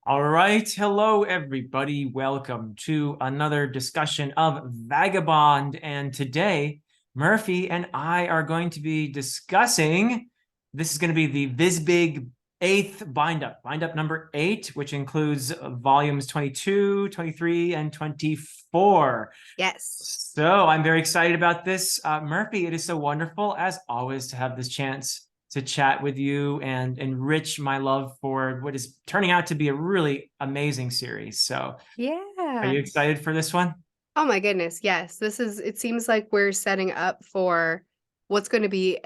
All right. Hello, everybody. Welcome to another discussion of Vagabond. And today, Murphy and I are going to be discussing, this is going to be the Visbig 8th bind-up number 8, which includes volumes 22, 23, and 24. Yes. So I'm very excited about this. Murphy, it is so wonderful, as always, to have this chance to chat with you and enrich my love for what is turning out to be a really amazing series. So are Yeah. you excited for this one? Oh my goodness. Yes. It seems like we're setting up for what's going to be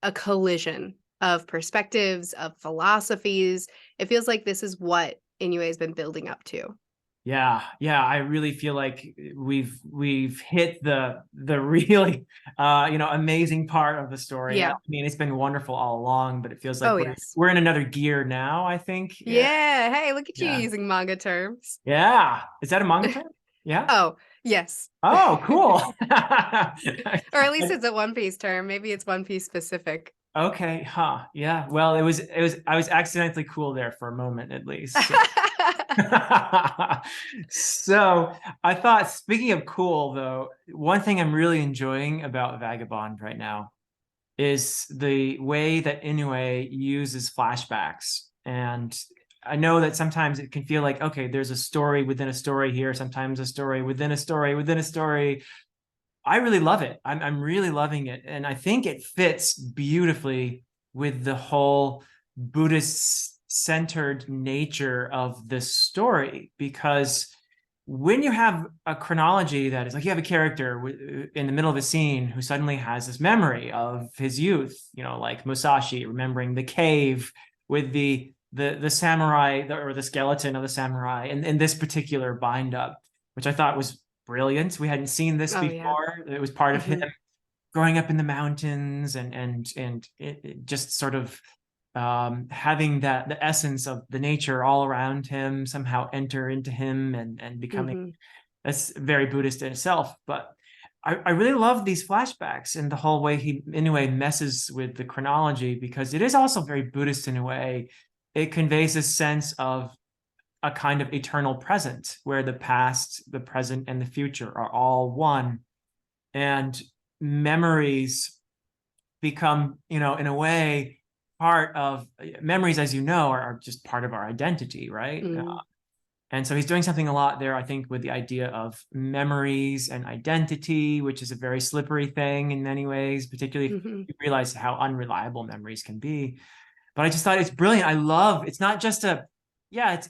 a collision of perspectives, of philosophies. It feels like this is what Inoue has been building up to. Yeah, I really feel like we've hit the really amazing part of the story. I Yeah. mean, it's been wonderful all along, but it feels like Oh, we're yes. we're in another gear now, I think. Yeah. Yeah. Hey, look at you Yeah. using manga terms. Yeah. Is that a manga term? Yeah. Oh, yes. Oh, cool. Or at least it's a One Piece term. Maybe it's One Piece specific. Okay, huh. Yeah. Well, it was I was accidentally cool there for a moment at least. So, so I thought, speaking of cool though, one thing I'm really enjoying about Vagabond right now is the way that Inoue uses flashbacks. And I know that sometimes it can feel like, okay, there's a story within a story here, sometimes a story within a story within a story. I really love it. I'm really loving it. And I think it fits beautifully with the whole Buddhist centered nature of this story. Because when you have a chronology that is like you have a character in the middle of a scene who suddenly has this memory of his youth, like Musashi remembering the cave with the samurai or the skeleton of the samurai and in this particular bind up, which I thought was brilliant. We hadn't seen this Oh, yeah. before. It was part of him Hmm. growing up in the mountains and it just sort of having that the essence of the nature all around him somehow enter into him and becoming Hmm. that's very Buddhist in itself. But I really love these flashbacks and the whole way he in a way messes with the chronology because it is also very Buddhist in a way. It conveys a sense of a kind of eternal present where the past, the present, and the future are all one. And memories become, in a way, part of memories, as you know, are just part of our identity, right? Mm. And so he's doing something a lot there, I think, with the idea of memories and identity, which is a very slippery thing in many ways, particularly if Hmm. you realize how unreliable memories can be. But I just thought it's brilliant. I love it's not just it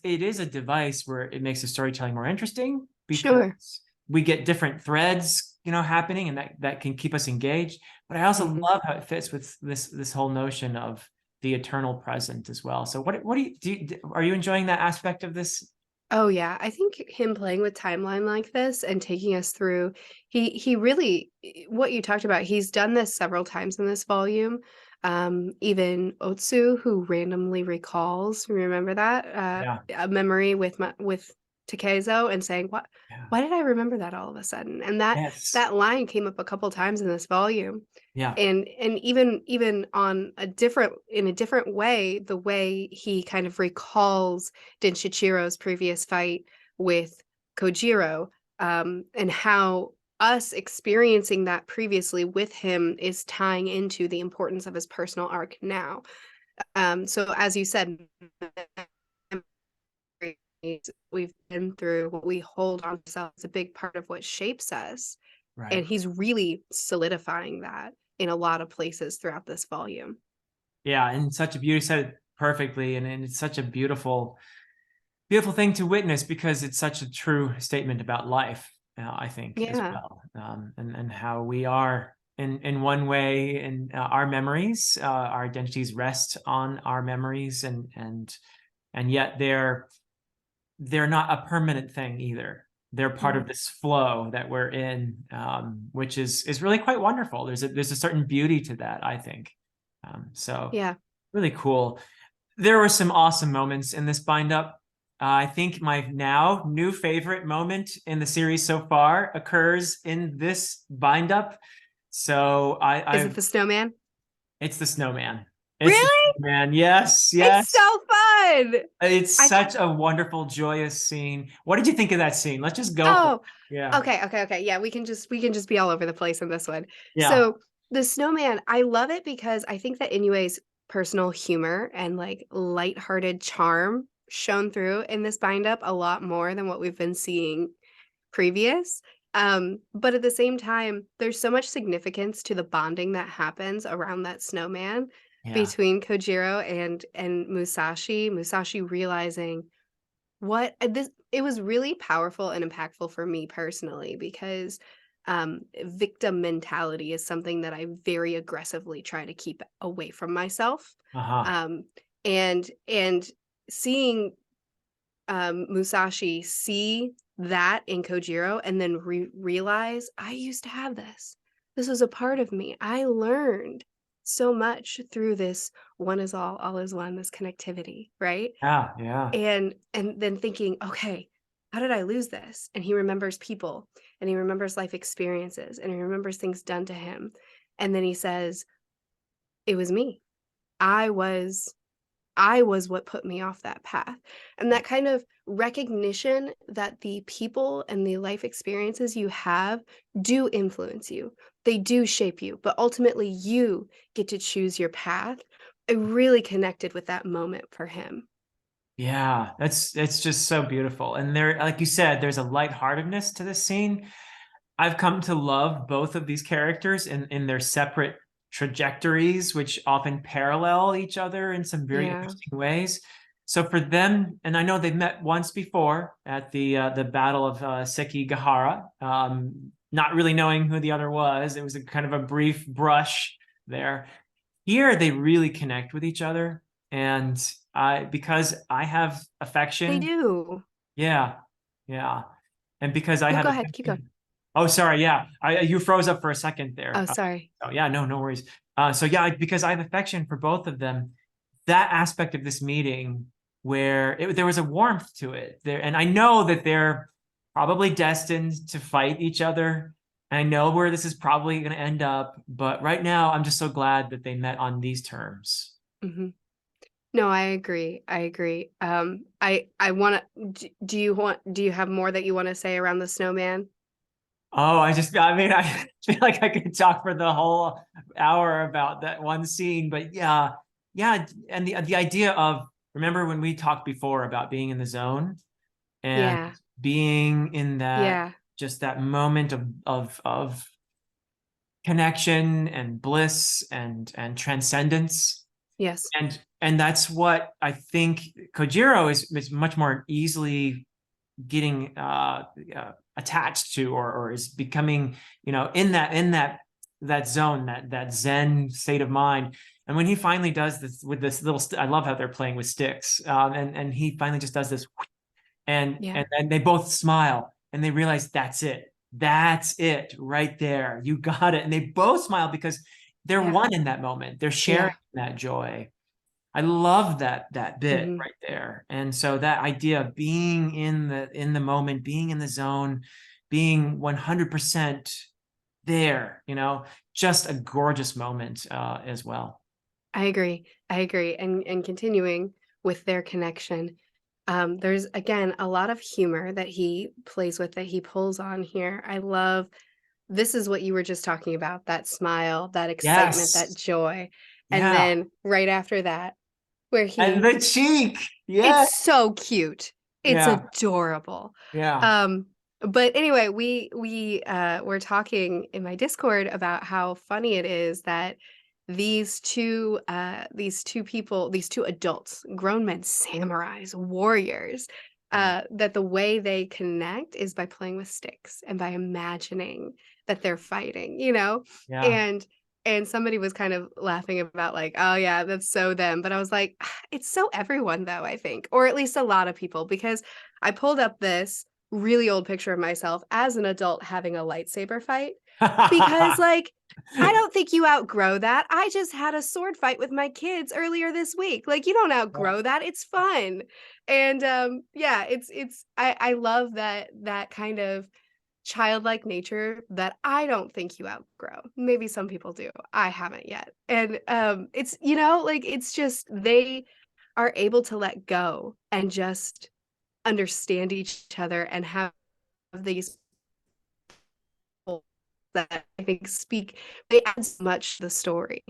is a device where it makes the storytelling more interesting Sure. because we get different threads, happening and that can keep us engaged. But I also Hmm. love how it fits with this whole notion of the eternal present as well. So what are you enjoying that aspect of this? Oh yeah, I think him playing with timeline like this and taking us through, he really what you talked about, he's done this several times in this volume. Even Otsu, who randomly recalls, remember that Yeah. a memory with Takezo and saying, "What? Yeah. Why did I remember that all of a sudden?" And that Yes. that line came up a couple times in this volume. Yeah. And even on a different in a different way, the way he kind of recalls Shichiro's previous fight with Kojiro, and how us experiencing that previously with him is tying into the importance of his personal arc now. So as you said, we've been through, what we hold on to is a big part of what shapes us. And Right. he's really solidifying that in a lot of places throughout this volume. Yeah. And such a beauty said it perfectly. And it's such a beautiful thing to witness because it's such a true statement about life, I think, as Yeah. well, and how we are in one way in our memories, our identities rest on our memories, and yet they're not a permanent thing either. They're part of Mhm. this flow that we're in, which is really quite wonderful. There's a certain beauty to that, I think. So Yeah. really cool. There were some awesome moments in this bind up. I think my now new favorite moment in the series so far occurs in this bind up. So Is I it the snowman? it's the snowman. It's the Really? man. Yes, It's yes. so fun. It's I such a wonderful, joyous scene. What did you think of that scene? Let's just go for it. Oh, Yeah. okay. Yeah, we can just be all over the place in this one. Yeah. So the snowman, I love it because I think that Inoue's personal humor and like lighthearted charm shone through in this bind up a lot more than what we've been seeing previous. But at the same time, there's so much significance to the bonding that happens around that snowman Yeah. between Kojiro and Musashi. Musashi realizing what this it was really powerful and impactful for me personally because victim mentality is something that I very aggressively try to keep away from myself. Uh-huh. Um, and seeing Musashi see that in Kojiro and then realize I used to have this. This was a part of me. I learned so much through this one is all is one, this connectivity, right? Yeah. Yeah. And then thinking, "Okay, how did I lose this?" And he remembers people, and he remembers life experiences, and he remembers things done to him. And then he says, "It was me. I was I was what put me off that path." And that kind of recognition that the people and the life experiences you have do influence you. They do shape you, but ultimately you get to choose your path. I really connected with that moment for him. Yeah. It's just so beautiful. And there, like you said, there's a lightheartedness to this scene. I've come to love both of these characters in their separate trajectories, which often parallel each other in some very Yeah. interesting ways. So for them, and I know they've met once before at the Battle of Sekigahara, not really knowing who the other was. It was a kind of a brief brush there. Here, they really connect with each other, and because I have They affection, do. yeah, yeah, and because I No, have go ahead, keep going. affection. Oh, sorry. Yeah, I you froze up for a second there. Oh, sorry. Oh, yeah, no, no worries. So yeah, because I have affection for both of them, that aspect of this meeting where there was a warmth to it there, and I know that they're probably destined to fight each other. And I know where this is probably going to end up, but right now I'm just so glad that they met on these terms. Mhm. No, I agree, I agree. I wanna do you have more that you wanna say around the snowman? Oh, I mean, I feel like I could talk for the whole hour about that one scene, but yeah, yeah, and the idea of remember when we talked before about being in the zone and Yeah, being in that yeah, just that moment of connection and bliss and transcendence, yes, and that's what I think Kojiro is much more easily getting attached to or is becoming in that zone that zen state of mind. And when he finally does this with this little I love how they're playing with sticks, and he finally just does this, yeah, and they both smile and they realize that's it right there, you got it, and they both smile because they're yeah, one in that moment, they're sharing yeah, that joy. I love that bit mhm. right there. And so that idea of being in the moment, being in the zone, being 100% there, just a gorgeous moment as well. I agree, and continuing with their connection, there's, again, a lot of humor that he plays with, that he pulls on here. I love this is what you were just talking about, that smile, that excitement, that Yes. joy, and Yeah. then right after that, where And he the cheek. it's Yeah. so cute. It's Yeah. adorable. Yeah. Um, but anyway, we were talking in my Discord about how funny it is that these two people, these two adults, grown men, samurais, warriors, Yeah. that the way they connect is by playing with sticks and by imagining that they're fighting, you know? Yeah. And and somebody was kind of laughing about like, "Oh yeah, that's so them." But I was like, it's so everyone though, I think, or at least a lot of people, because I pulled up this really old picture of myself as an adult having a lightsaber fight because like I don't think you outgrow that. I just had a sword fight with my kids earlier this week. Like you don't outgrow that. It's fun. And yeah, it's I love that kind of childlike nature that I don't think you outgrow. Maybe some people do. I haven't yet. And it's like it's just they are able to let go and just understand each other and have these people that I think speak they add so much to the story.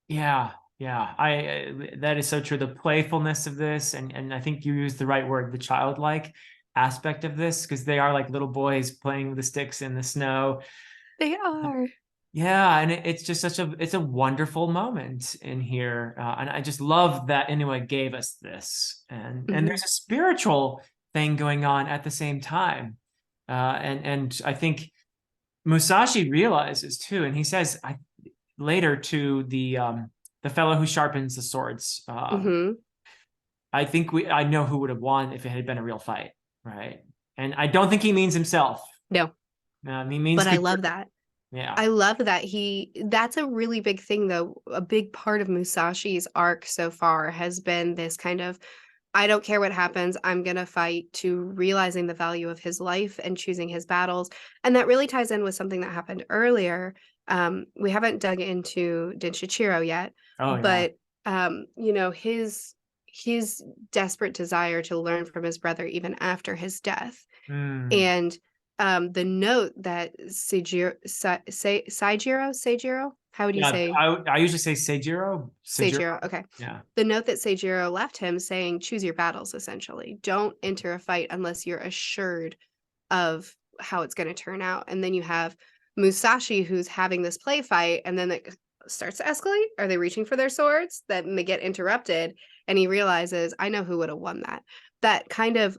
Yeah, yeah. That is so true. The playfulness of this, and I think you used the right word, the childlike aspect of this, because they are like little boys playing with the sticks in the snow. They are. Yeah, and it's just it's a wonderful moment in here, and I just love that Inoue gave us this, and Mhm. there's a spiritual thing going on at the same time, and I think Musashi realizes too, and he says later to the fellow who sharpens the swords, Mhm. I know who would have won if it had been a real fight, right? And I don't think he means himself. No, He means but I Kujiro. love that. Yeah. I love that that's a really big thing though. A big part of Musashi's arc so far has been this kind of I don't care what happens, I'm gonna fight to realizing the value of his life and choosing his battles. And that really ties in with something that happened earlier. We haven't dug into Dinshichiro yet, Oh yeah. but his desperate desire to learn from his brother even after his death. Mm. And the note that Seijiro, how would you Yeah, say I usually say Seijiro. Seijiro. Seijiro? Okay. Yeah. The note that Seijiro left him saying, choose your battles, essentially. Don't enter a fight unless you're assured of how it's going to turn out. And then you have Musashi who's having this play fight, and then it starts to escalate. Are they reaching for their swords? Then they get interrupted, and he realizes, I know who would have won that. That kind of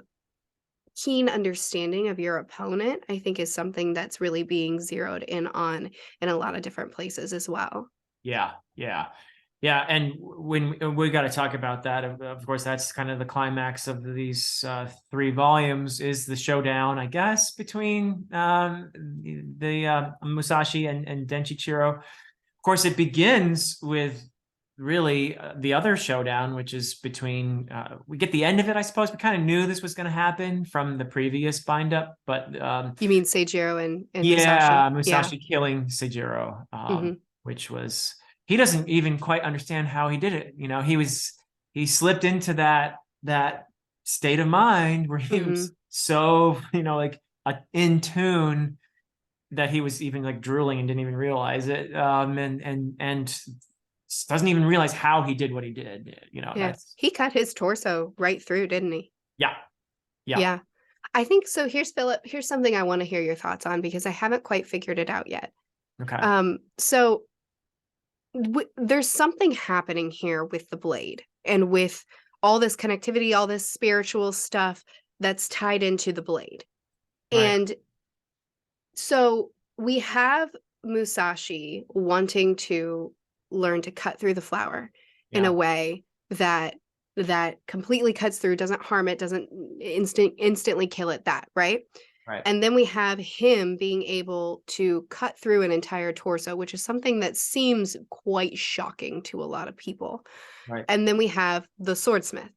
keen understanding of your opponent, I think, is something that's really being zeroed in on in a lot of different places as well. Yeah, yeah, yeah. And when we got to talk about that, of course, that's kind of the climax of these 3 volumes is the showdown, I guess, between the Musashi and Denchichiro. Of course, it begins with really the other showdown, which is between we get the end of it, I suppose. We kind of knew this was going to happen from the previous bind up, but You mean Seijiro and yeah, Musashi? Yeah. Musashi killing Seijiro, Hmm. which was he doesn't even quite understand how he did it. He slipped into that state of mind where he Hmm. was so like in tune that he was even like drooling and didn't even realize it, and doesn't even realize how he did what he did. Yeah. That's He cut his torso right through, didn't he? yeah, yeah, Yeah. I think so. Here's Philip. Here's something I want to hear your thoughts on because I haven't quite figured it out yet. okay, So there's something happening here with the blade and with all this connectivity, all this spiritual stuff that's tied into the blade. right, And so we have Musashi wanting to learn to cut through the flower in a yeah, way that completely cuts through, doesn't harm it, doesn't instantly kill it, that, right? right, And then we have him being able to cut through an entire torso, which is something that seems quite shocking to a lot of people. right, And then we have the swordsmith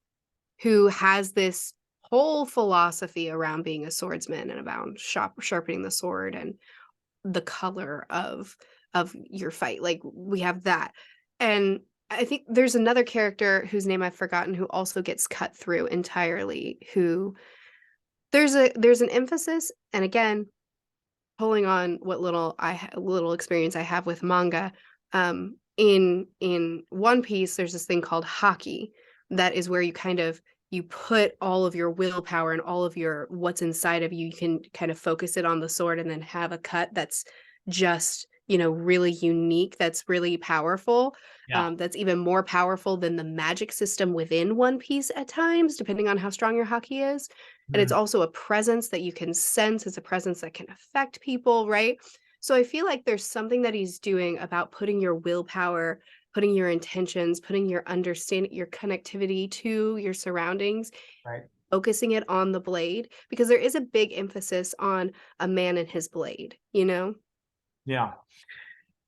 who has this whole philosophy around being a swordsman and about sharpening the sword and the color of your fight. Like we have that. And I think there's another character whose name I've forgotten who also gets cut through entirely, who there's an emphasis, and again, pulling on what little experience I have with manga, in One Piece, there's this thing called haki that is where you put all of your willpower and all of your what's inside of you. You can kind of focus it on the sword and then have a cut that's just really unique. That's really powerful. yeah, That's even more powerful than the magic system within One Piece at times, depending on how strong your haki is. And it's mm, also a presence that you can sense. It's a presence that can affect people, right? So I feel like there's something that he's doing about putting your willpower, putting your intentions, putting your understanding, your connectivity to your surroundings, right, focusing it on the blade, because there is a big emphasis on a man and his blade, you know? yeah.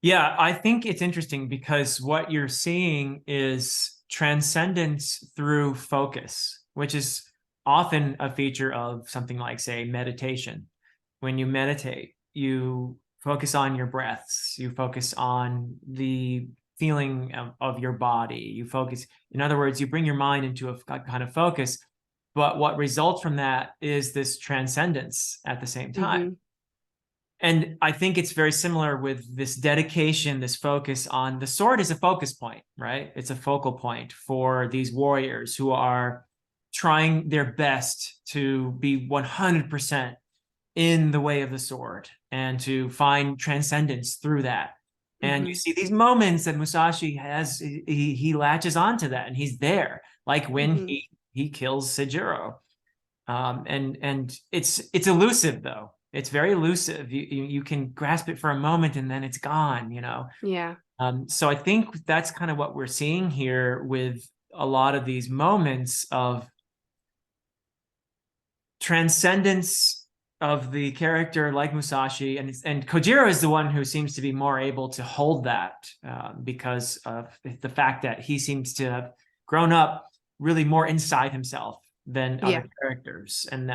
Yeah, I think it's interesting because what you're seeing is transcendence through focus, which is often a feature of something like, say, meditation. when you meditate, you focus on your breaths, you focus on the feeling of your body, you focus, in other words, you bring your mind into a kind of focus, but what results from that is this transcendence at the same time. And I think it's very similar with this dedication, this focus on the sword is a focus point, right? It's a focal point for these warriors who are trying their best to be 100% in the way of the sword and to find transcendence through that. And you see these moments that Musashi has, he latches onto that and he's there, like when he kills Seijiro. And it's elusive though. It's very elusive. You can grasp it for a moment and then it's gone, you know? Yeah. So I think that's kind of what we're seeing here with a lot of these moments of transcendence of the character like Musashi, and Kojiro is the one who seems to be more able to hold that because of the fact that he seems to have grown up really more inside himself than other characters, and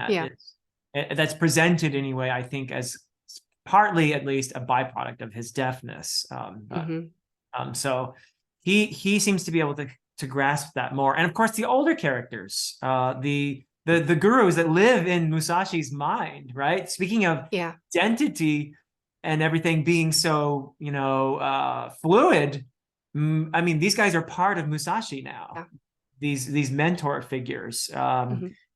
that's presented anyway, I think, as partly at least a byproduct of his deafness. So he seems to be able to grasp that more, and of course the older characters, the gurus that live in Musashi's mind, right? Speaking of identity and everything being so, you know, fluid, I mean, these guys are part of Musashi now. These mentor figures.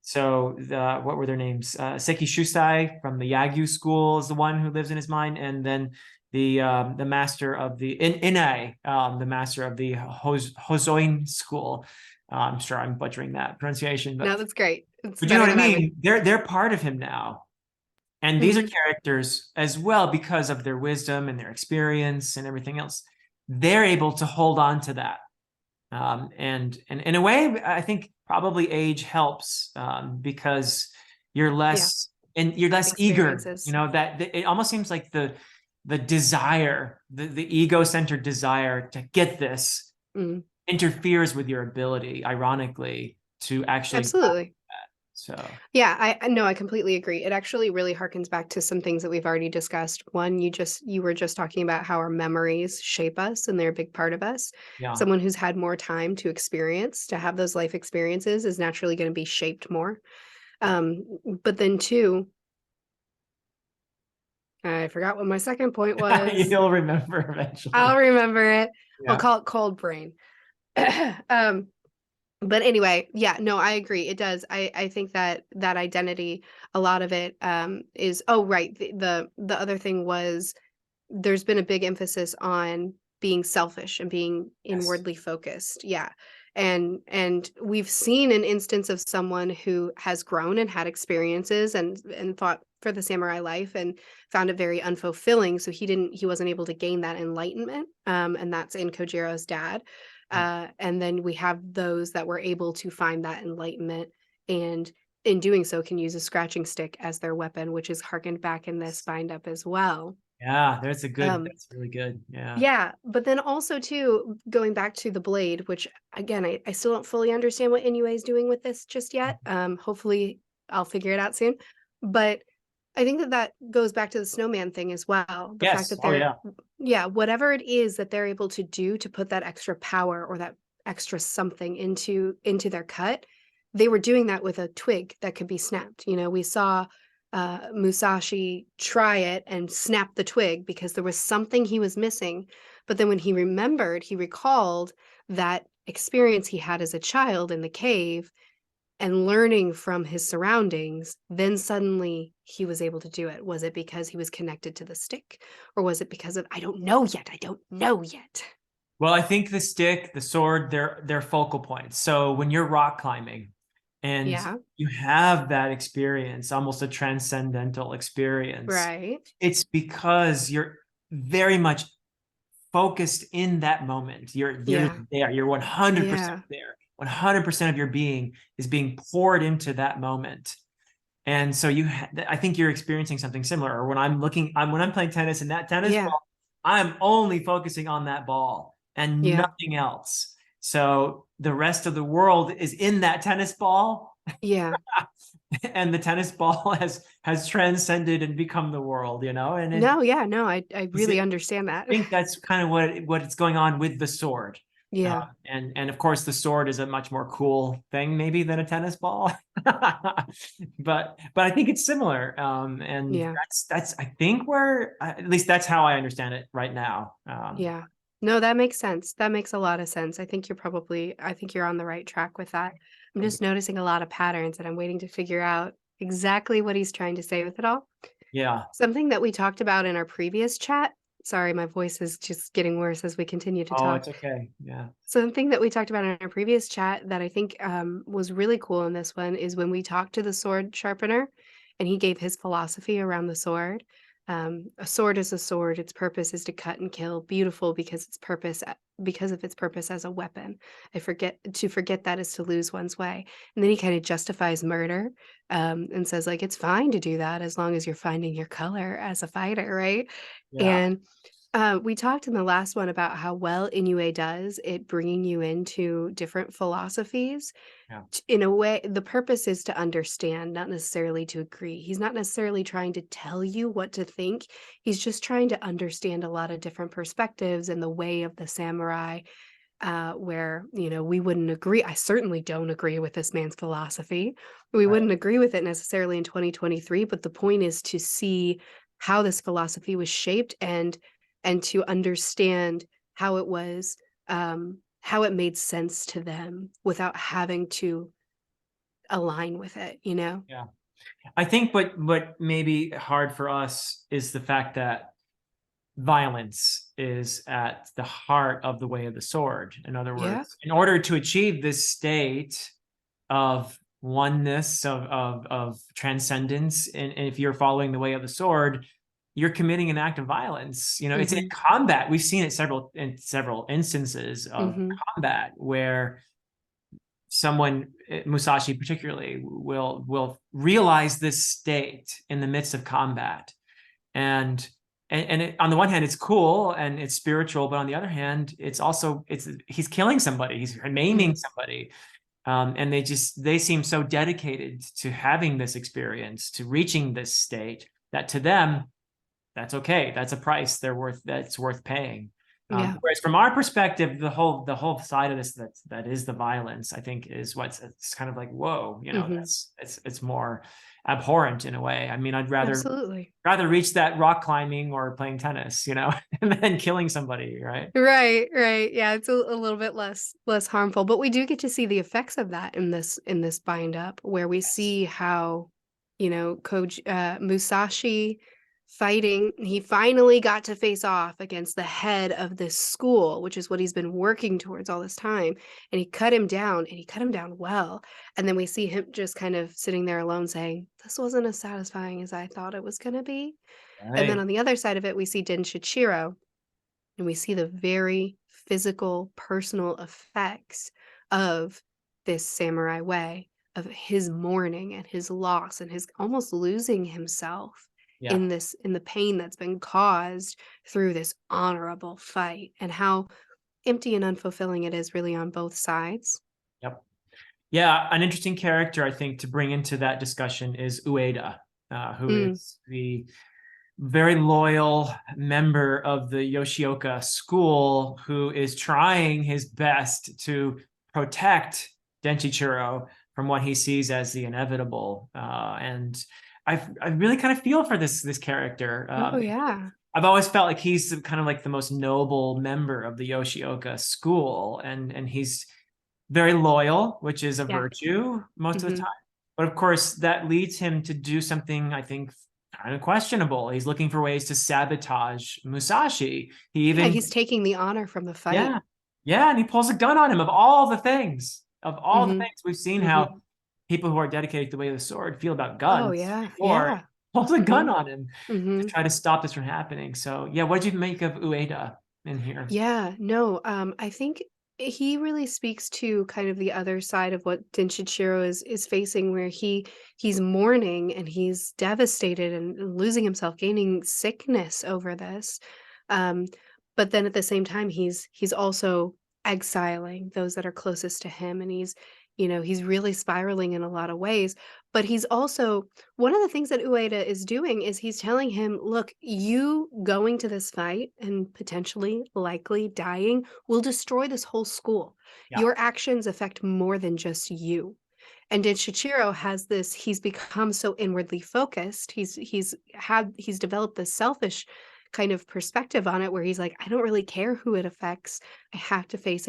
So what were their names? Seki Shusai from the Yagyu school is the one who lives in his mind, and then the master of the Inai, the master of the Hozoin school. I'm sure I'm butchering that pronunciation, but no, that's great. But you know what I mean? They're part of him now. And these are characters as well, because of their wisdom and their experience and everything else. They're able to hold on to that. And in a way, I think probably age helps because you're less and you're less eager. You know, that it almost seems like the desire, the ego-centered desire to get this interferes with your ability, ironically, to actually absolutely. So yeah, I know, I completely agree. It actually really harkens back to some things that we've already discussed. One, you were just talking about how our memories shape us and they're a big part of us. Someone who's had more time to experience, to have those life experiences, is naturally going to be shaped more. But then two, I forgot what my second point was. You'll remember eventually. I'll remember it. I'll call it cold brain. But anyway, yeah, no, I agree. It does. I think that identity, a lot of it is, right. The other thing was there's been a big emphasis on being selfish and being inwardly focused. Yeah. And we've seen an instance of someone who has grown and had experiences and fought for the samurai life and found it very unfulfilling. So he wasn't able to gain that enlightenment. And that's in Kojiro's dad. And then we have those that were able to find that enlightenment, and in doing so can use a scratching stick as their weapon, which is harkened back in this bind up as well. Yeah, that's really good. Yeah, but then also too, going back to the blade, which again, I still don't fully understand what Inoue is doing with this just yet. Hopefully I'll figure it out soon. But I think that goes back to the snowman thing as well. The fact that they're, whatever it is that they're able to do to put that extra power or that extra something into their cut, they were doing that with a twig that could be snapped. You know, we saw Musashi try it and snap the twig because there was something he was missing. But then when he recalled that experience he had as a child in the cave and learning from his surroundings, then suddenly he was able to do it. Was it because he was connected to the stick, or was it because of, I don't know yet. Well, I think the stick, the sword, they're focal points. So when you're rock climbing and you have that experience, almost a transcendental experience, right? It's because you're very much focused in that moment. You're there. You're 100% there. 100% of your being is being poured into that moment. And so I think you're experiencing something similar. Or when I'm playing tennis and that tennis ball, I'm only focusing on that ball and nothing else. So the rest of the world is in that tennis ball, Yeah. And the tennis ball has transcended and become the world, you know? And No, yeah, no, I really I understand that. think that's kind of what's going on with the sword. Yeah. And of course the sword is a much more cool thing maybe than a tennis ball. But I think it's similar. And Yeah. that's I think where at least that's how I understand it right now. Yeah. No, that makes sense. That makes a lot of sense. I think you're on the right track with that. I'm just noticing a lot of patterns and I'm waiting to figure out exactly what he's trying to say with it all. Yeah. Something that we talked about in our previous chat. Sorry, my voice is just getting worse as we continue to Oh, talk. it's okay. Yeah. Something that we talked about in our previous chat that I think was really cool in this one is when we talked to the sword sharpener and he gave his philosophy around the sword. A sword is a sword. Its purpose is to cut and kill. Beautiful because of its purpose as a weapon. Forget that is to lose one's way. And then he kind of justifies murder and says like it's fine to do that as long as you're finding your color as a fighter, right? Yeah. And we talked in the last one about how well Inoue does it bringing you into different philosophies. Yeah. In a way, the purpose is to understand, not necessarily to agree. He's not necessarily trying to tell you what to think. He's just trying to understand a lot of different perspectives and the way of the samurai, where, we wouldn't agree. I certainly don't agree with this man's philosophy. We Right. wouldn't agree with it necessarily in 2023, but the point is to see how this philosophy was shaped and to understand how it was how it made sense to them without having to align with it, you know? Yeah. I think what may be hard for us is the fact that violence is at the heart of the way of the sword. In other Yeah. words, in order to achieve this state of oneness, of transcendence, and if you're following the way of the sword, you're committing an act of violence. You know, it's in Mhm. combat. We've seen it in several instances of Mhm. combat where someone, Musashi particularly, will realize this state in the midst of combat. And on the one hand it's cool and it's spiritual, but on the other hand it's he's killing somebody, he's maiming Mhm. somebody. And they seem so dedicated to having this experience, to reaching this state, that to them that's okay. That's a price that's worth paying. Yeah. Whereas from our perspective, the whole side of this that is the violence, I think, is what's it's kind of like, whoa, Mhm. that's it's more abhorrent in a way. I mean, I'd Absolutely. rather reach that rock climbing or playing tennis, and then killing somebody, right? Right, right. Yeah, it's a little bit less harmful, but we do get to see the effects of that in this bind up where we Yes. see how, Musashi fighting, he finally got to face off against the head of this school, which is what he's been working towards all this time. And he cut him down and he cut him down well. And then we see him just kind of sitting there alone saying, "This wasn't as satisfying as I thought it was going to be." And then Right. on the other side of it, we see Den Shichiro and we see the very physical, personal effects of this samurai way, of his mourning and his loss and his almost losing himself Yeah. in the pain that's been caused through this honorable fight and how empty and unfulfilling it is really on both sides. Yep. Yeah. An interesting character, I think, to bring into that discussion is Ueda, who Mm, is the very loyal member of the Yoshioka school who is trying his best to protect Denchichiro from what he sees as the inevitable. And I really kind of feel for this character. oh yeah. I've always felt like he's kind of like the most noble member of the Yoshioka school, and he's very loyal, which is a Yeah. virtue most of the Hmm. time. But of course, that leads him to do something I think kind of questionable. He's looking for ways to sabotage Musashi. He Yeah, even, he's taking the honor from the fight. yeah, yeah, and he pulls a gun on him. Of all the things, Hmm. we've seen Hmm. how people who are dedicated to the way of the sword feel about Oh guns yeah. before. Yeah. Pulls a Hmm. gun on him Hmm. to try to stop this from happening. So, yeah, what did you make of Ueda in here? Yeah, no, I think he really speaks to kind of the other side of what Denshichiro is facing, where he's mourning and he's devastated and losing himself, gaining sickness over this. Um, but then at the same time, he's also exiling those that are closest to him, and You know, he's really spiraling in a lot of ways, but he's also one of the things that Ueda is doing is he's telling him, "Look, you going to this fight and potentially, likely dying will destroy this whole school. Yeah. Your actions affect more than just you." And then Shichiro has this he's become so inwardly focused. He's developed this selfish kind of perspective on it where he's like, "I don't really care who it affects. I have to face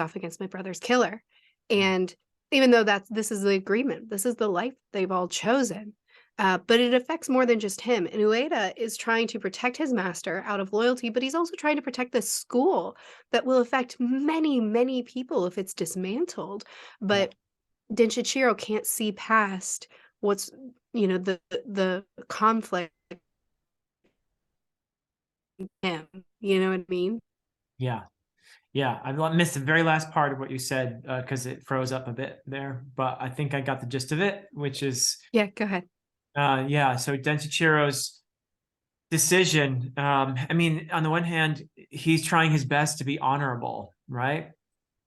off against my brother's killer." And even though this is the agreement, this is the life they've all chosen, but it affects more than just him. And Ueda is trying to protect his master out of loyalty, but he's also trying to protect this school that will affect many, many people if it's dismantled. Yeah. But Denshichiro can't see past what's, you know, the conflict in him. You know what I mean? Yeah. Yeah. I missed the very last part of what you said because it froze up a bit there, but I think I got the gist of it, which is, Yeah, go ahead. yeah. So Densichiro's decision. I mean, on the one hand, he's trying his best to be honorable, right?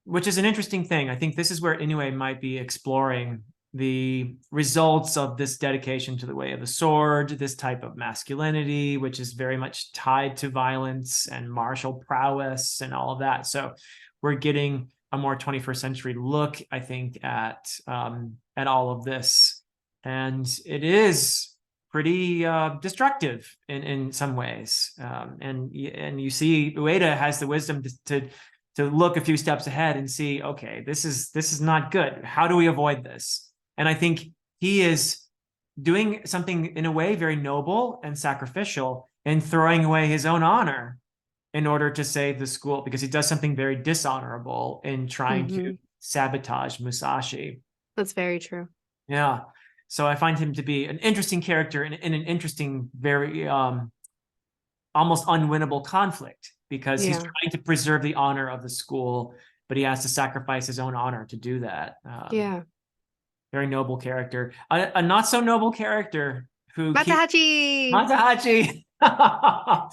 Which is an interesting thing. I think this is where Inoue might be exploring the results of this dedication to the way of the sword, this type of masculinity, which is very much tied to violence and martial prowess and all of that. So we're getting a more 21st century look, I think, at all of this, and it is pretty destructive in some ways. And you see Ueda has the wisdom to look a few steps ahead and see, okay, this is not good. How do we avoid this? And I think he is doing something in a way very noble and sacrificial in throwing away his own honor in order to save the school, because he does something very dishonorable in trying to Mhm. sabotage Musashi. That's very true. Yeah. So I find him to be an interesting character in an interesting, very almost unwinnable conflict, because he's Yeah. trying to preserve the honor of the school, but he has to sacrifice his own honor to do that. Yeah. Very noble character. A not so noble character who keeps Matahachi! Matahachi.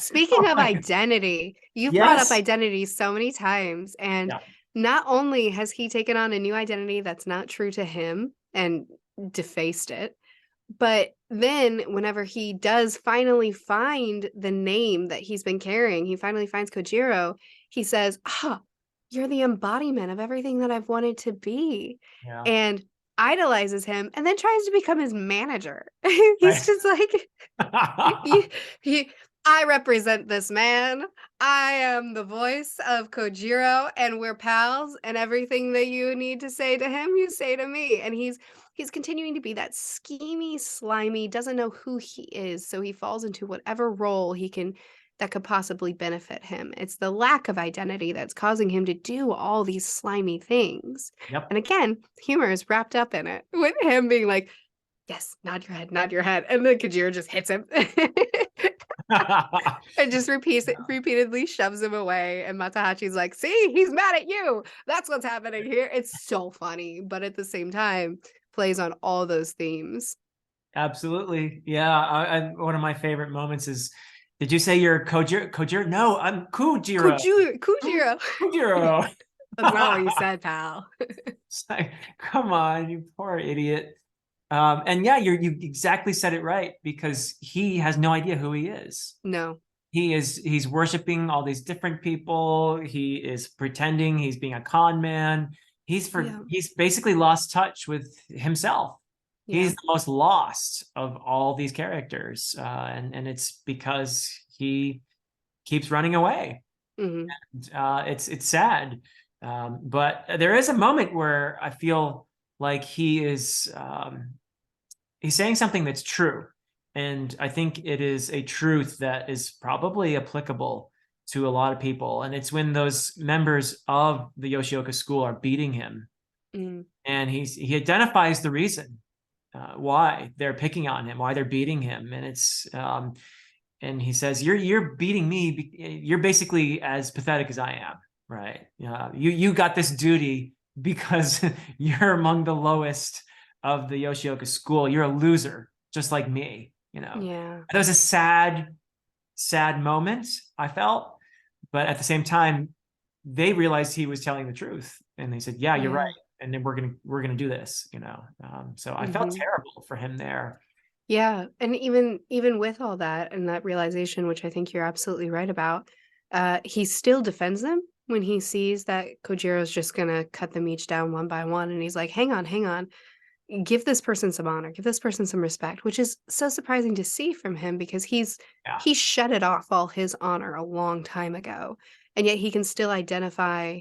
Speaking Oh of my- identity, you've brought up yes. identity so many times, and Yeah. not only has he taken on a new identity that's not true to him and defaced it, but then whenever he does finally find the name that he's been carrying, he finally finds Kojiro, he says, "Ah, you're the embodiment of everything that I've wanted to be." Yeah. And idolizes him and then tries to become his manager. He's Right. just like, he, he, I represent this man. I am the voice of Kojiro, and we're pals. And everything that you need to say to him, you say to me. And he's continuing to be that schemy, slimy, doesn't know who he is, so he falls into whatever role he can that could possibly benefit him. It's the lack of identity that's causing him to do all these slimy things. Yep. And again, humor is wrapped up in it with him being like, "Yes, nod your head." And then Kajira just hits him and just repeatedly shoves him away. And Matahachi's like, "See, he's mad at you. That's what's happening here." It's so funny, but at the same time, plays on all those themes. Absolutely. Yeah. One of my favorite moments is, did you say you're Kojiro? Kojiro? No, I'm Kujiro. Kujiro. Kujiro. That's not what you said, pal. It's like, come on, you poor idiot. And yeah, you exactly said it right, because he has no idea who he is. No. He's worshiping all these different people. He is pretending he's being a con man. Yeah. He's basically lost touch with himself. Yeah. He's the most lost of all these characters, and it's because he keeps running away. Hmm. It's sad, but there is a moment where I feel like he's saying something that's true, and I think it is a truth that is probably applicable to a lot of people. And it's when those members of the Yoshioka school are beating him, Mm. and he identifies the reason why they're picking on him, why they're beating him, and it's and he says, "You're beating me. You're basically as pathetic as I am, right? You got this duty because you're among the lowest of the Yoshioka school. You're a loser, just like me. Yeah. That was a sad moment, I felt, but at the same time, they realized he was telling the truth, and they said, "Yeah, you're Yeah. right." and then we're gonna do this, you know. So I felt Mhm. terrible for him there. Yeah, and even with all that and that realization, which I think you're absolutely right about, he still defends them when he sees that Kojiro's just gonna cut them each down one by one, and he's like, hang on, give this person some honor, give this person some respect," which is so surprising to see from him because Yeah. he shut it off all his honor a long time ago, and yet he can still identify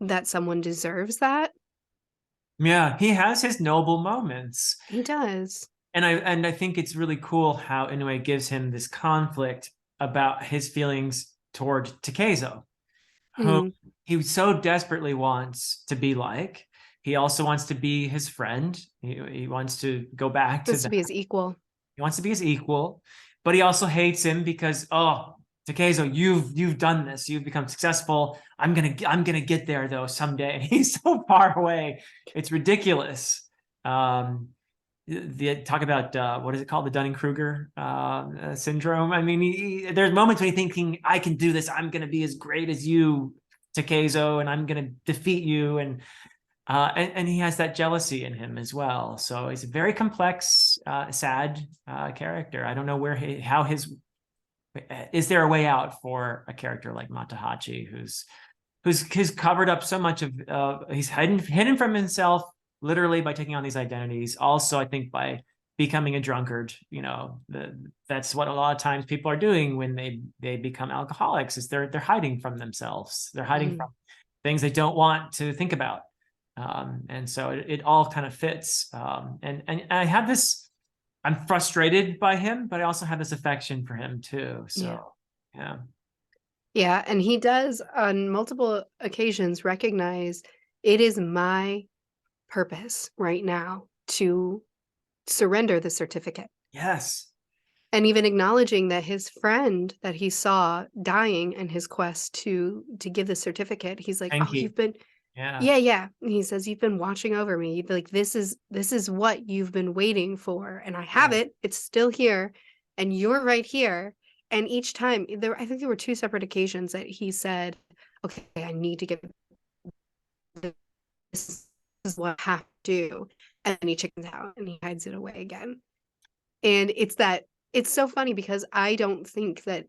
that someone deserves that. Yeah, he has his noble moments. He does. And I think it's really cool how Inoue gives him this conflict about his feelings toward Takezo, whom Mm, he so desperately wants to be like. He also wants to be his friend. He wants to go back to wants to that. be his equal. He wants to be his equal, but he also hates him because, oh, Takezo, you've done this. You've become successful. I'm gonna get there though someday. And he's so far away. It's ridiculous. Um, talk about what is it called, the Dunning-Kruger syndrome. I mean, there's moments when he's thinking, I can do this, I'm going to be as great as you, Takezo, and I'm going to defeat you. And he has that jealousy in him as well, so he's a very complex, sad character. I don't know how his is there a way out for a character like Matahachi, who's covered up so much of he's hidden from himself, literally by taking on these identities. Also, I think by becoming a drunkard. You know, that's what a lot of times people are doing when they become alcoholics, is they're hiding from themselves. They're hiding Mhm. from things they don't want to think about. And so it all kind of fits. And I have this, I'm frustrated by him, but I also have this affection for him too. Yeah. So yeah. Yeah, and he does on multiple occasions recognize it is my purpose right now to surrender the certificate. Yes. And even acknowledging that his friend that he saw dying in his quest to give the certificate, he's like, "Oh, Enki. you've been." Yeah. Yeah, yeah. And he says, "You've been watching over me. Like this is what you've been waiting for, and I have Yeah. it. It's still here, and you're right here." And each time I think there were two separate occasions that he said, "Okay, I need to get this is what I have to do," and then he chickens out and he hides it away again. And it's so funny because I don't think that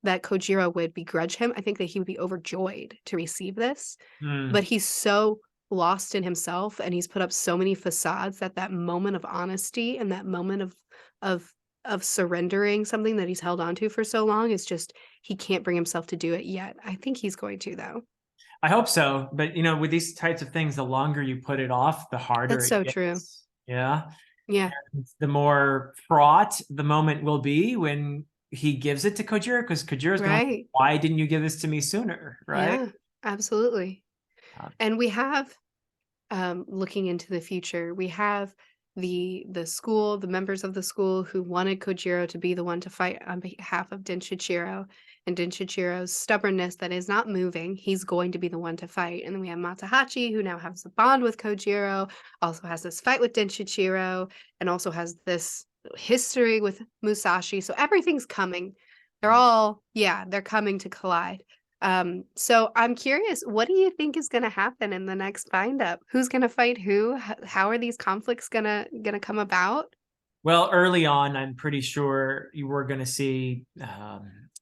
Kojiro would begrudge him. I think that he would be overjoyed to receive this, but Mm. he's so lost in himself and he's put up so many facades that that moment of honesty and that moment of of surrendering something that he's held on to for so long is just he can't bring himself to do it yet. I think he's going to though. I hope so. But you know, with these types of things, the longer you put it off, the harder That's it so true. gets. Yeah. Yeah, The more fraught the moment will be when he gives it to Kojiro, because Kojiro's going, right. why didn't you give this to me sooner? Right. Yeah, absolutely. Uh, And we have looking into the future. We have the school, the members of the school who wanted Kojiro to be the one to fight on behalf of Denshichiro, and Denshichiro's stubbornness that is not moving. He's going to be the one to fight. And then we have Matahachi, who now has a bond with Kojiro, also has this fight with Denshichiro, and also has this history with Musashi. So everything's coming. They're all, yeah, they're coming to collide. So I'm curious, what do you think is gonna happen in the next bind up? Who's gonna fight who? How are these conflicts gonna come about? well, early on, I'm pretty sure you were going to see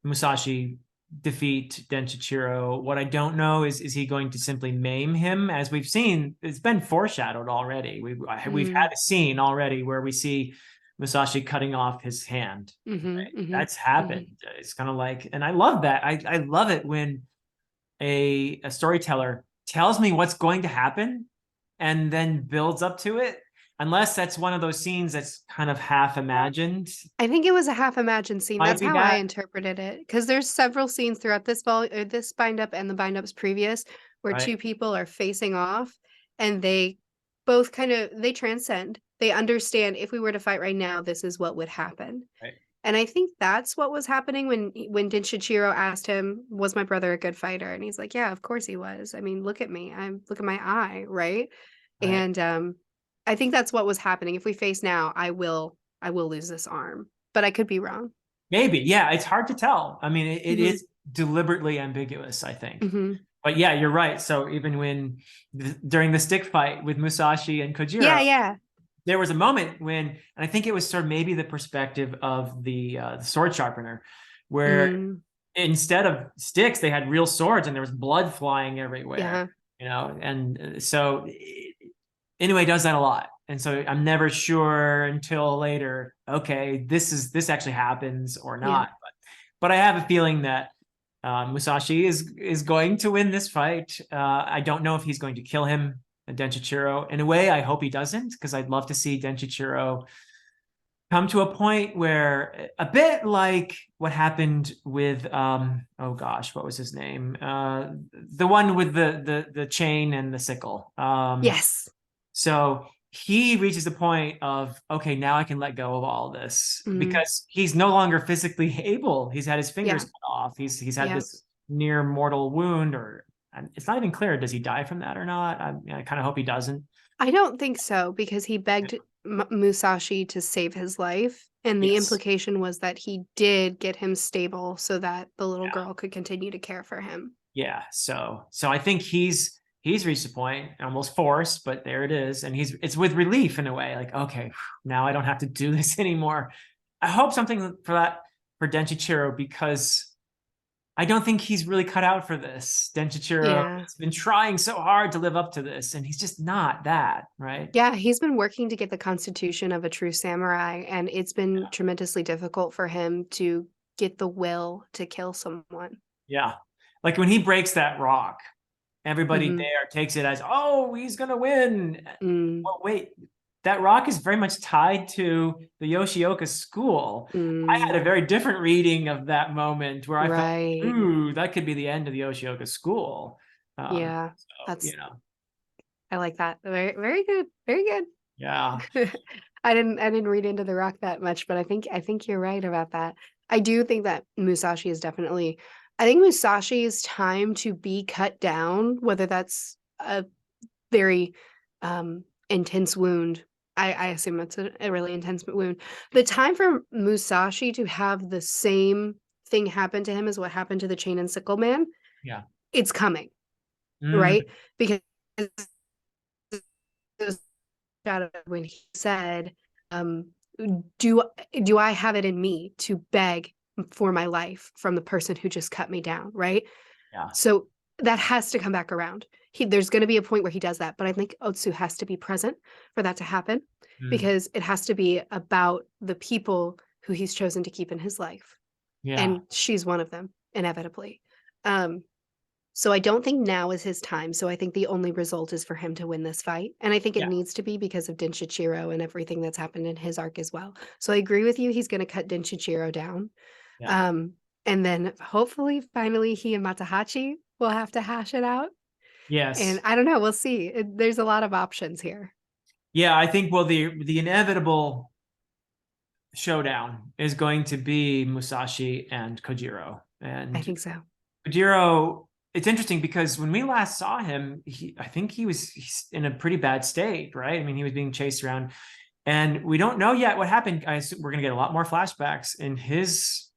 Musashi defeat Denshichiro. What I don't know is he going to simply maim him, as we've seen? It's been foreshadowed already. We've Mm, had a scene already where we see Musashi cutting off his hand. mhm, mhm, That's mhm. happened. It's kind of like, and I love that. I love it when a storyteller tells me what's going to happen and then builds up to it. Unless that's one of those scenes that's kind of half imagined, I think it was a half imagined scene. might That's be how I that, interpreted it. Because there's several scenes throughout this bind up and the bind ups previous where right? two people are facing off and they both kind of they transcend. They understand if we were to fight right now, this is what would happen. Right. And I think that's what was happening when Denshichiro asked him, "Was my brother a good fighter?" And he's like, "Yeah, of course he was. I mean, look at me. Look at my eye, right?" Right. And I think that's what was happening. If we face now, I will lose this arm, but I could be wrong. Maybe. Yeah, it's hard to tell. I mean, it Mhm. is deliberately ambiguous, I think. Mhm. But yeah, you're right. So even when during the stick fight with Musashi and Yeah, Kojiro, yeah. there was a moment when, and I think it was sort of maybe the perspective of the sword sharpener, where Mm, instead of sticks, they had real swords and there was blood flying everywhere, yeah. and so Inoue does that a lot. And so I'm never sure until later, okay, this actually happens or Yeah. not. But I have a feeling that Musashi is going to win this fight. I don't know if he's going to kill him, Denchichiro. In a way, I hope he doesn't, because I'd love to see Denchichiro come to a point where, a bit like what happened with oh gosh, what was his name? The one with the chain and the sickle. Yes. So he reaches the point of, okay, now I can let go of all this, Mm, because he's no longer physically able. He's had his fingers yeah. cut off. He's had Yeah. this near mortal wound, or it's not even clear. Does he die from that or not? I kind of hope he doesn't. I don't think so because he begged Musashi to save his life, and the Yes. implication was that he did get him stable so that the little Yeah. girl could continue to care for him. Yeah. So I think he's reached a point, almost forced, but there it is. And it's with relief in a way, like, okay, now I don't have to do this anymore. I hope something for that for Denchichiro, because I don't think he's really cut out for this. Denchichiro Yeah. has been trying so hard to live up to this, and he's just not that, right? Yeah, he's been working to get the constitution of a true samurai, and it's been tremendously difficult for him to get the will to kill someone. Yeah. Like when he breaks that rock, everybody Mhm. there takes it as, oh, he's gonna win. Mm, Well, wait, that rock is very much tied to the Yoshioka school. I had a mm, very different reading of that moment where I felt, right. ooh, that could be the end of the Yoshioka school. Yeah, So, that's I like that. Very, very good. Very yeah, good. I didn't read into the rock that much, but I think you're right about that. I do think that Musashi is definitely I think Musashi's time to be cut down, whether that's a very intense wound. I assume that's a really intense wound. The time for Musashi to have the same thing happen to him as what happened to the chain and sickle man, yeah. it's coming, Mm, right? Because when he said, um, "Do do I have it in me to beg for my life from the person who just cut me down?" Right? yeah. So that has to come back around. There's going to be a point where he does that, but I think Otsu has to be present for that to happen Mm, because it has to be about the people who he's chosen to keep in his life, yeah. and she's one of them, inevitably. Um, so I don't think now is his time. So I think the only result is for him to win this fight. And I think it Yeah. needs to be because of Dinshichiro and everything that's happened in his arc as well. So I agree with you. He's going to cut Dinshichiro down. Yeah. Um, and then hopefully, finally, he and Matahachi will have to hash it out. And Yes. I don't know. We'll see. There's a lot of options here. Yeah, I think, well, the inevitable showdown is going to be Musashi and Kojiro. I And think so. Kojiro, it's interesting because when we last saw him, I think he's in a pretty bad state, right? I mean, he was being chased around, and we don't know yet what happened. We're going to get a lot more flashbacks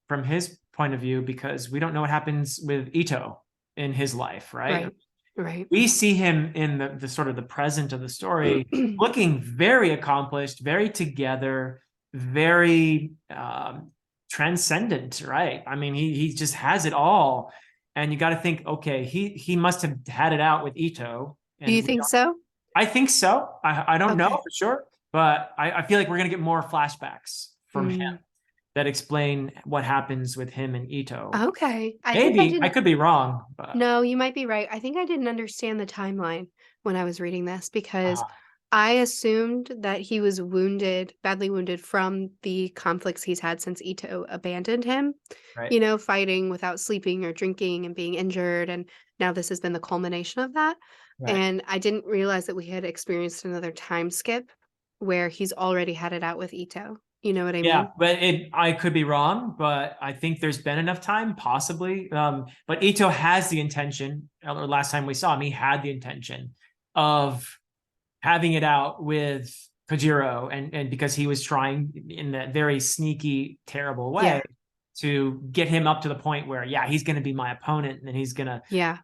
from his point of view, because we don't know what happens with Ito in his life, right? Right. Right. We see him in the sort of the present of the story, looking very accomplished, very together, very transcendent, right? I mean, he just has it all, and you got to think, okay, he must have had it out with Ito, Do you and we think don't. so? I think so. I don't know Okay. for sure, but I feel like we're gonna get more flashbacks from him Mm, that explain what happens with him and Ito. okay. I think I Maybe I didn't. could be wrong, but No, you might be right. I think I didn't understand the timeline when I was reading this because uh, I assumed that he was wounded, badly wounded from the conflicts he's had since Ito abandoned him, right, fighting without sleeping or drinking and being injured. And now this has been the culmination of that. right. And I didn't realize that we had experienced another time skip where he's already had it out with Ito. You know what I Yeah, mean? but I could be wrong, but I think there's been enough time, possibly. But Ito has the intention, or last time we saw him, he had the intention of having it out with Kojiro, and because he was trying in that very sneaky, terrible way Yeah. to get him up to the point where, yeah, he's going to be my opponent, and he's going to Yeah.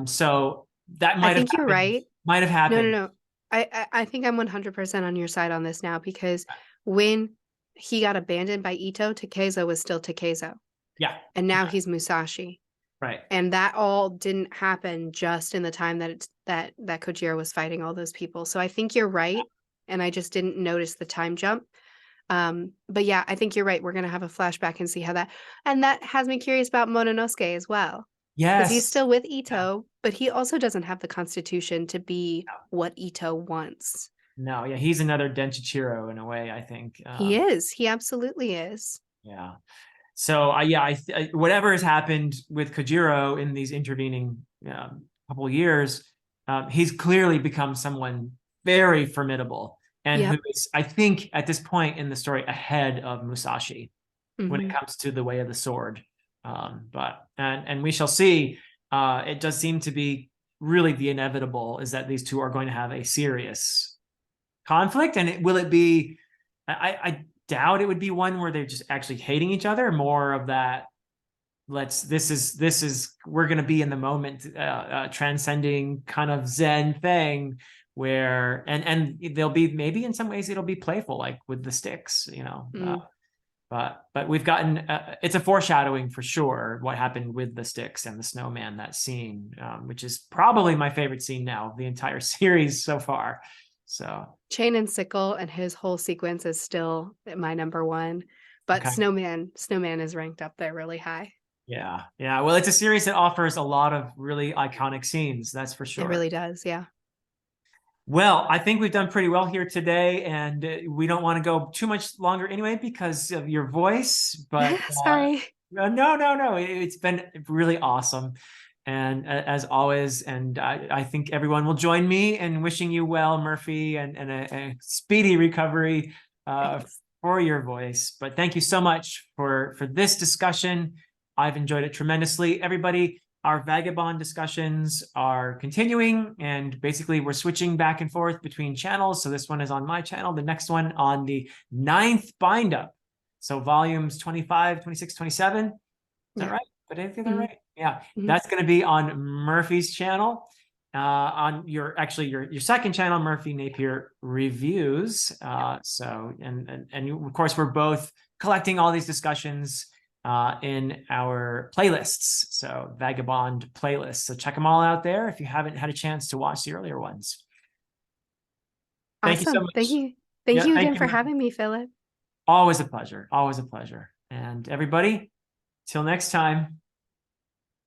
So that I might have think you're happened. right. Might have No, no, happened. no. I think I'm 100% on your side on this now because when he got abandoned by Ito, Takezo was still Takezo, Yeah. and now Yeah. he's Musashi. Right. And that all didn't happen just in the time that that Kojiro was fighting all those people. So I think you're right, and I just didn't notice the time jump. But yeah, I think you're right. We're gonna have a flashback and see how that, and that has me curious about Mononosuke as well, because he's Yes. still with Yeah. Ito, but he also doesn't have the constitution to be what Ito wants. No. Yeah. He's another Denchichiro in a way, I think. He is. He absolutely is. Yeah. So yeah, whatever has happened with Kojiro in these intervening couple years, he's clearly become someone very formidable and who Yep. is, I think, at this point in the story, ahead of Musashi when it Hmm. comes to the way of the sword. But and we shall see. It does seem to be really the inevitable is that these two are going to have a serious conflict, and will it be? I doubt it would be one where they're just actually hating each other. More of that. This is we're going to be in the moment, transcending kind of Zen thing where and they'll be maybe in some ways it'll be playful like with the sticks, Mm. but we've gotten it's a foreshadowing for sure what happened with the sticks and the snowman, that scene, which is probably my favorite scene now of the entire series so far. So Chain and Sickle and his whole sequence is still my number one, but okay. Snowman is ranked up there really high. Yeah, yeah. Well, it's a series that offers a lot of really iconic scenes, that's for It sure. really does, yeah. Well, I think we've done pretty well here today, and we don't want to go too much longer anyway because of your voice. But Sorry. no, no, no. It's been really awesome, and as always, and I think everyone will join me in wishing you well, Merphy, and a speedy recovery Thanks. for your voice. But thank you so much for this discussion. I've enjoyed it tremendously. Everybody, our Vagabond discussions are continuing, and basically we're switching back and forth between channels. So this one is on my channel, the next one on the 9th bind up. So volumes 25, 26, 27. Is that Yeah. right? But I think they're Mhm, right. Yeah, mhm. that's going to be on Murphy's channel. On your second channel, Merphy Napier reviews. So and of course we're both collecting all these discussions in our playlists. So Vagabond playlists. So check them all out there if you haven't had a chance to watch the earlier ones. Thank you so Awesome. Thank much. you. Thank Yeah, you thank again you, for Merphy. having me, Philip. Always a pleasure. Always a pleasure. And everybody, till next time.